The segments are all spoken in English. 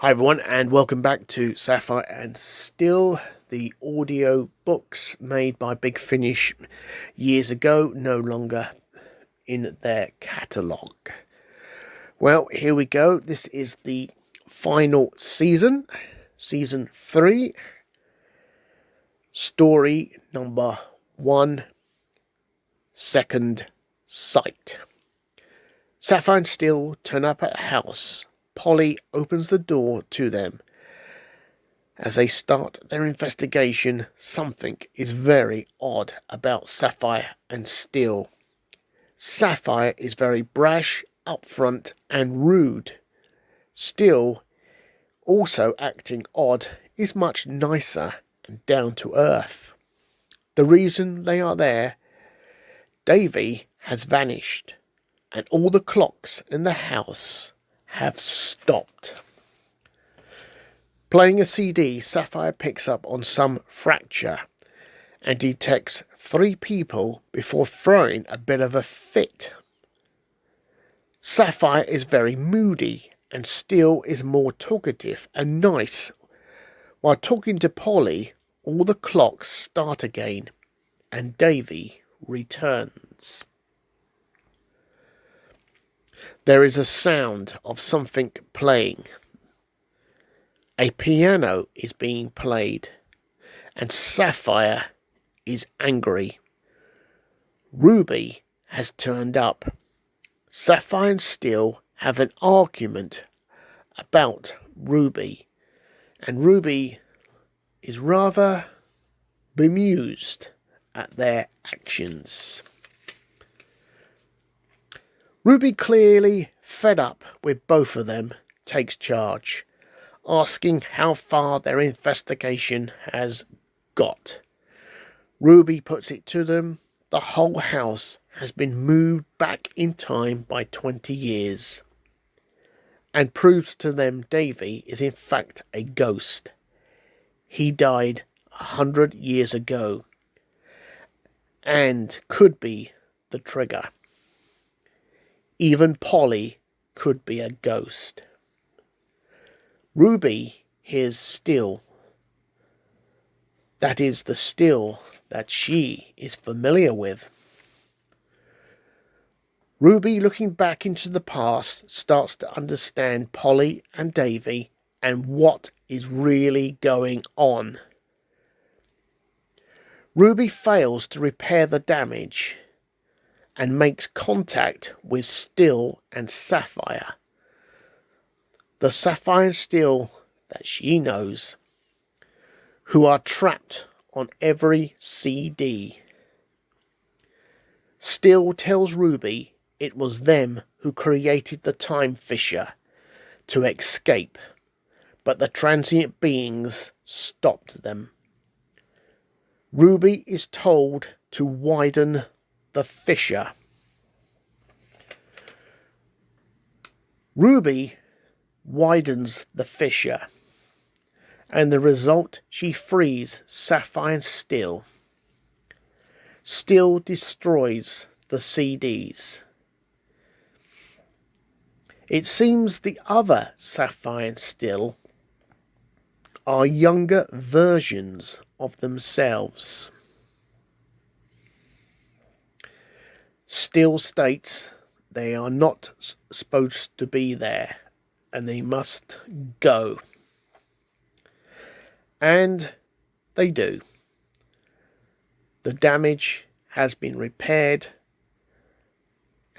Hi everyone, and welcome back to Sapphire and Steel, the audio books made by Big Finish years ago, no longer in their catalogue. Well, here we go. This is the final season, season 3, story number 1, Second Sight. Sapphire and Steel turn up at a house. Polly opens the door to them. As they start their investigation, something is very odd about Sapphire and Steel. Sapphire is very brash, upfront, and rude. Steel, also acting odd, is much nicer and down to earth. The reason they are there, Davy has vanished, and all the clocks in the house have stopped. Playing a CD, Sapphire picks up on some fracture and detects 3 people before throwing a bit of a fit. Sapphire is very moody and Steel is more talkative and nice. While talking to Polly, all the clocks start again and Davy returns. There is a sound of something playing. A piano is being played, and Sapphire is angry. Ruby has turned up. Sapphire and Steel have an argument about Ruby, and Ruby is rather bemused at their actions. Ruby, clearly fed up with both of them, takes charge, asking how far their investigation has got. Ruby puts it to them, the whole house has been moved back in time by 20 years, and proves to them Davy is in fact a ghost. He died 100 years ago, and could be the trigger. Even Polly could be a ghost. Ruby hears Steel. That is the Steel that she is familiar with. Ruby, looking back into the past, starts to understand Polly and Davy and what is really going on. Ruby fails to repair the damage and makes contact with Steel and Sapphire. The Sapphire and Steel that she knows, who are trapped on every CD. Steel tells Ruby it was them who created the time fissure to escape, but the transient beings stopped them. Ruby is told to widen the fissure. Ruby widens the fissure, and the result, she frees Sapphire and Steel. Steel destroys the CDs. It seems the other Sapphire and Steel are younger versions of themselves. Steel states they are not supposed to be there and they must go. And they do. The damage has been repaired,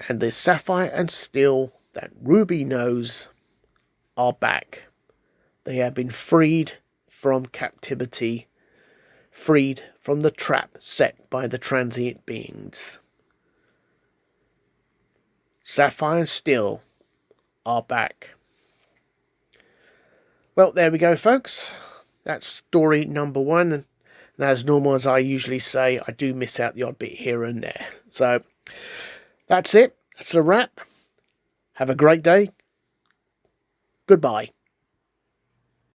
and the Sapphire and Steel that Ruby knows are back. They have been freed from captivity, freed from the trap set by the transient beings. Sapphire and Steel are back. Well, there we go, folks. That's story number 1. And as normal, as I usually say, I do miss out the odd bit here and there. So that's it. That's a wrap. Have a great day. Goodbye.